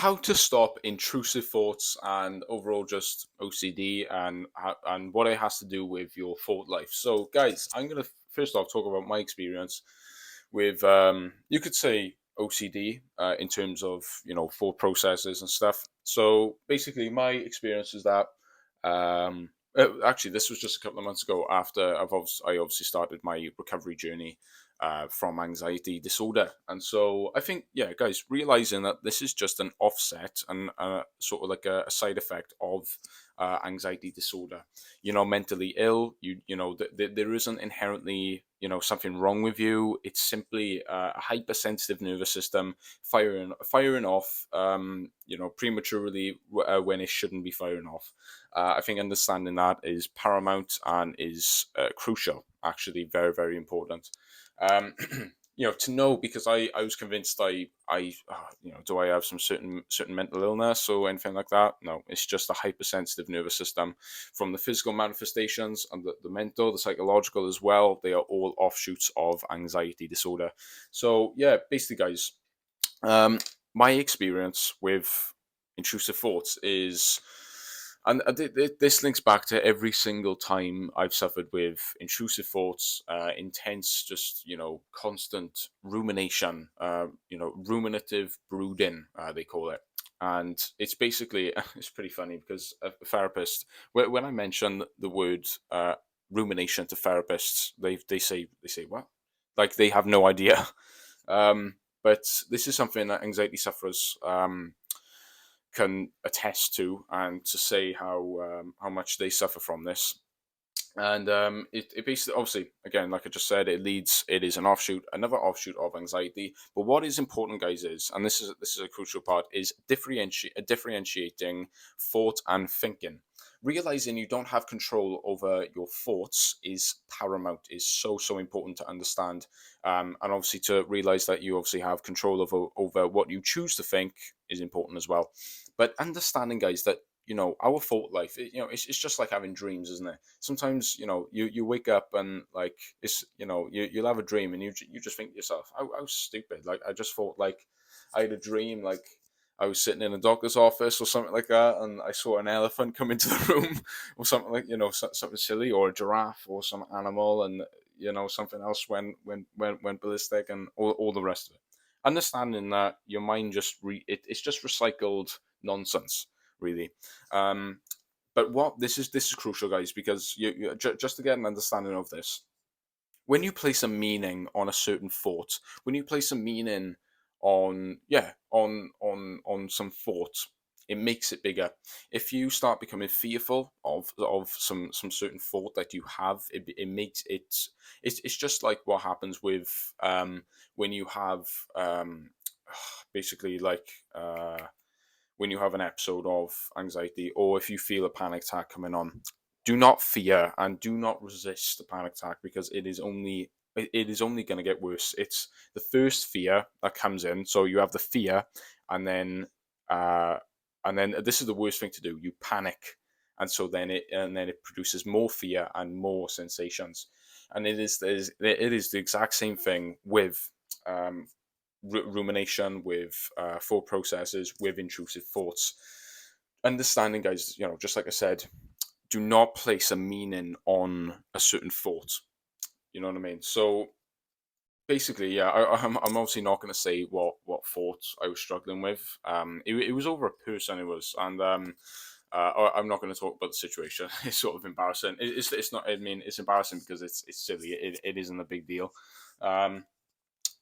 how to stop intrusive thoughts and overall just OCD and what it has to do with your thought life. So, guys, I'm gonna first off talk about my experience with you could say OCD in terms of thought processes and stuff. So basically, my experience is that actually this was just a couple of months ago after I obviously started my recovery journey from anxiety disorder. And so I think, yeah, guys, realizing that this is just an offset and sort of like a side effect of anxiety disorder. Mentally ill, there isn't inherently, something wrong with you. It's simply a hypersensitive nervous system firing off, prematurely when it shouldn't be firing off. I think understanding that is paramount and is crucial, actually, very, very important. Um, to know, because I was convinced do I have some certain mental illness or anything like that? No, it's just a hypersensitive nervous system. From the physical manifestations and the mental, the psychological as well, they are all offshoots of anxiety disorder. So yeah, basically, guys, um, my experience with intrusive thoughts is, and this links back to every single time I've suffered with intrusive thoughts, intense, just constant rumination, ruminative brooding, they call it. And it's basically it's pretty funny because a therapist, when I mention the word rumination to therapists, they say what, like they have no idea. Um, but this is something that anxiety sufferers can attest to, and to say how much they suffer from this. And it basically, obviously, again, like I just said, it is another offshoot of anxiety. But what is important, guys, is, and this is a crucial part, is differentiating thought and thinking. Realizing you don't have control over your thoughts is paramount, is so important to understand, and obviously to realize that you obviously have control over what you choose to think is important as well. But understanding, guys, that our thought life, it's just like having dreams, isn't it? Sometimes you wake up and like it's you'll have a dream and you just think to yourself, how stupid, like I just thought, like I had a dream, like I was sitting in a doctor's office or something like that, and I saw an elephant come into the room, or something like something silly, or a giraffe, or some animal, and something else went ballistic, and all the rest of it. Understanding that your mind it's just recycled nonsense, really. Um, but what this is crucial, guys, because just to get an understanding of this, when you place a meaning on a certain thought, when you place a meaning on some thought, it makes it bigger. If you start becoming fearful of some certain thought that you have, it makes it's just like what happens with when you have basically like when you have an episode of anxiety, or if you feel a panic attack coming on, do not fear and do not resist the panic attack, because it is only going to get worse. It's the first fear that comes in. So you have the fear, and then uh, this is the worst thing to do. You panic, and so then it produces more fear and more sensations, and it is the exact same thing with um, rumination, with thought processes, with intrusive thoughts. Understanding, guys, just like I said, do not place a meaning on a certain thought. You know what I mean? So basically, yeah, I'm obviously not going to say what thoughts I was struggling with. It was over a person. It was, and I'm not going to talk about the situation. It's sort of embarrassing. It's not. I mean, it's embarrassing because it's silly. It isn't a big deal. Um,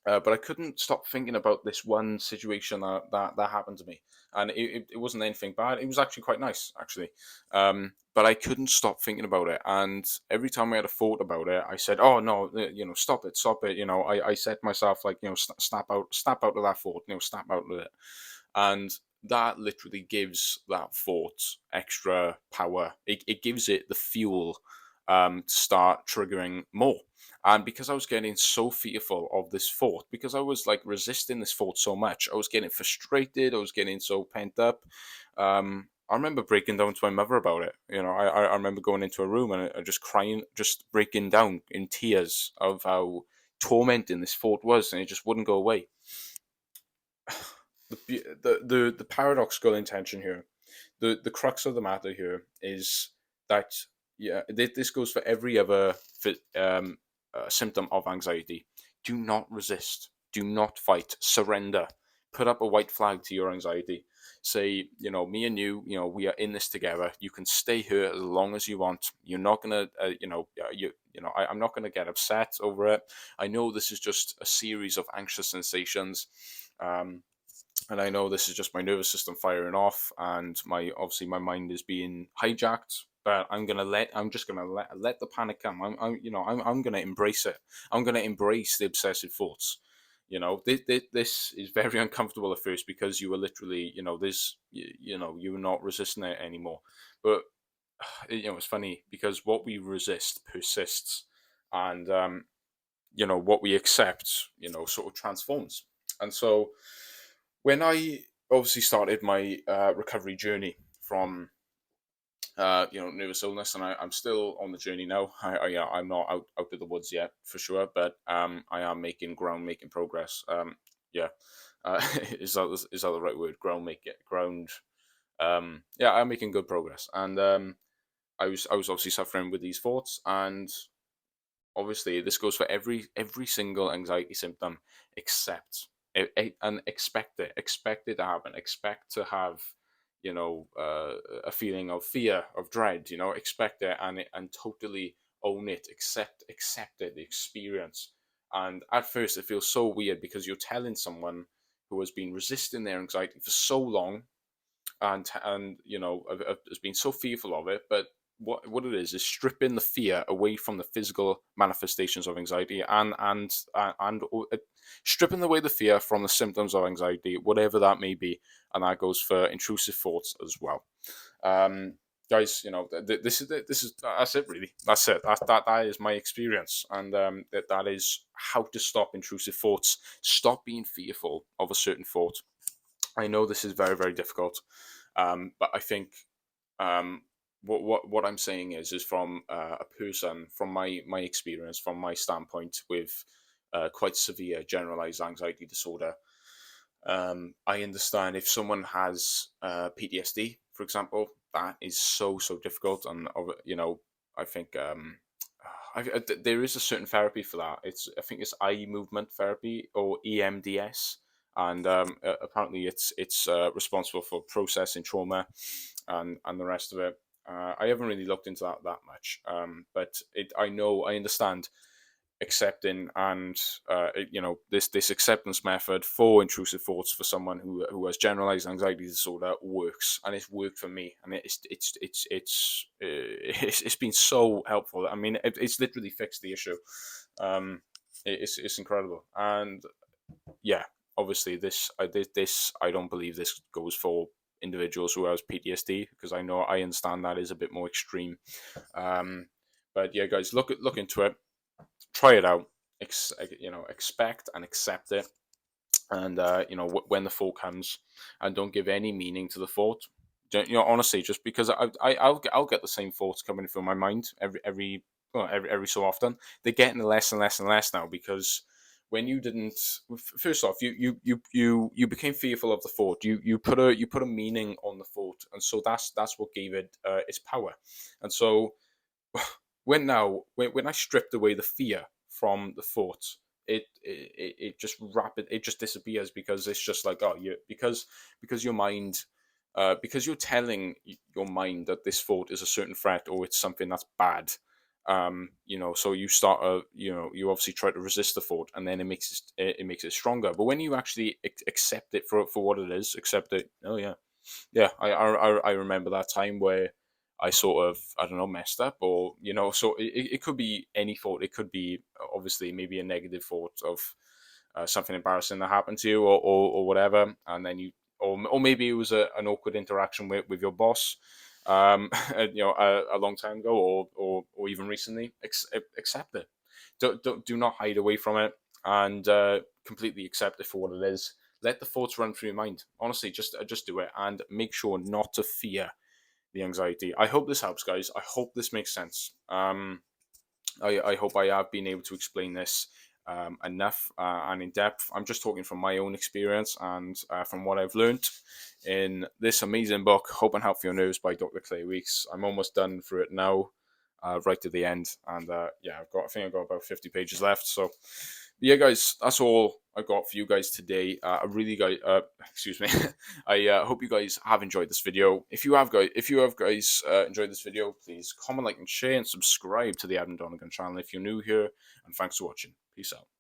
but I couldn't stop thinking about this one situation that happened to me, and it wasn't anything bad. It was actually quite nice, actually. But I couldn't stop thinking about it, and every time I had a thought about it, I said, "Oh no, stop it, stop it." I said to myself, like, snap out of that thought, snap out of it, and that literally gives that thought extra power. It gives it the fuel to start triggering more. And because I was getting so fearful of this thought, because I was like resisting this thought so much, I was getting frustrated, I was getting so pent up. I remember breaking down to my mother about it. I remember going into a room and I just crying, just breaking down in tears of how tormenting this thought was, and it just wouldn't go away. the paradoxical intention here, the crux of the matter here is that, yeah, this goes for every other symptom of anxiety. Do not resist. Do not fight. Surrender. Put up a white flag to your anxiety. Say, me and you, we are in this together. You can stay here as long as you want. You're not gonna, I'm not gonna get upset over it. I know this is just a series of anxious sensations. Um, and I know this is just my nervous system firing off, and my mind is being hijacked. But I'm just gonna let the panic come. I'm gonna embrace it. I'm gonna embrace the obsessive thoughts. This is very uncomfortable at first because you were literally, you were not resisting it anymore. But it's funny because what we resist persists, and what we accept, sort of transforms. And so when I obviously started my recovery journey from nervous illness, and I'm still on the journey now. I'm not out of the woods yet for sure, but I am making progress. Yeah, is that the right word? Ground. Yeah, I'm making good progress, and I was obviously suffering with these thoughts, and obviously this goes for every single anxiety symptom. Accept and expect it to happen, expect to have a feeling of fear, of dread, expect it, and totally own it, accept it, the experience. And at first it feels so weird because you're telling someone who has been resisting their anxiety for so long, and has been so fearful of it. But what it is stripping the fear away from the physical manifestations of anxiety, and stripping away the fear from the symptoms of anxiety, whatever that may be. And that goes for intrusive thoughts as well. um Guys, this is that's it, really. That's it. That is my experience, and that is how to stop intrusive thoughts. Stop being fearful of a certain thought. I know this is very, very difficult, but I think, what I'm saying is from a person, from my experience, from my standpoint, with quite severe generalized anxiety disorder. I understand if someone has PTSD, for example, that is so difficult, and I think, there is a certain therapy for that. I think it's eye movement therapy, or EMDS, and apparently it's responsible for processing trauma and the rest of it. I haven't really looked into that much, but I understand accepting, and this acceptance method for intrusive thoughts for someone who has generalized anxiety disorder works, and it's worked for me, and it's been so helpful. I mean, it's literally fixed the issue. It's incredible. And yeah, obviously this I don't believe this goes for individuals who has PTSD, because I understand that is a bit more extreme. um but yeah, guys, look into it, try it out. Expect and accept it, and when the thought comes, and don't give any meaning to the thought. Honestly, just because I'll get the same thoughts coming through my mind every so often. They're getting less and less and less now, because when you didn't, first off, you became fearful of the thought. You put a meaning on the thought, and so that's what gave it its power. And so when I stripped away the fear from the thoughts, it just disappears, because it's just like, oh, you because your mind, because you're telling your mind that this thought is a certain threat, or it's something that's bad. So you start, you obviously try to resist the thought, and then it makes it stronger. But when you actually accept it for what it is, accept it. Oh yeah, yeah, I remember that time where I sort of, I don't know, messed up, or so it could be any thought. It could be, obviously, maybe a negative thought of something embarrassing that happened to you, or whatever, and then or maybe it was an awkward interaction with your boss, a long time ago, or even recently. Accept it. Do not hide away from it, and completely accept it for what it is. Let the thoughts run through your mind. Honestly, just do it, and make sure not to fear the anxiety. I hope this helps, guys. I hope this makes sense. I hope I have been able to explain this enough and in depth. I'm just talking from my own experience and from what I've learned in this amazing book, Hope and Help for Your Nerves by Dr. Clay Weeks. I'm almost done for it now, right to the end, and yeah, I think I've got about 50 pages left. So yeah, guys, that's all I got for you guys today. I really, guys, excuse me. I hope you guys have enjoyed this video. If you have, guys, enjoyed this video, please comment, like, and share, and subscribe to the Adam Donegan channel if you're new here. And thanks for watching. Peace out.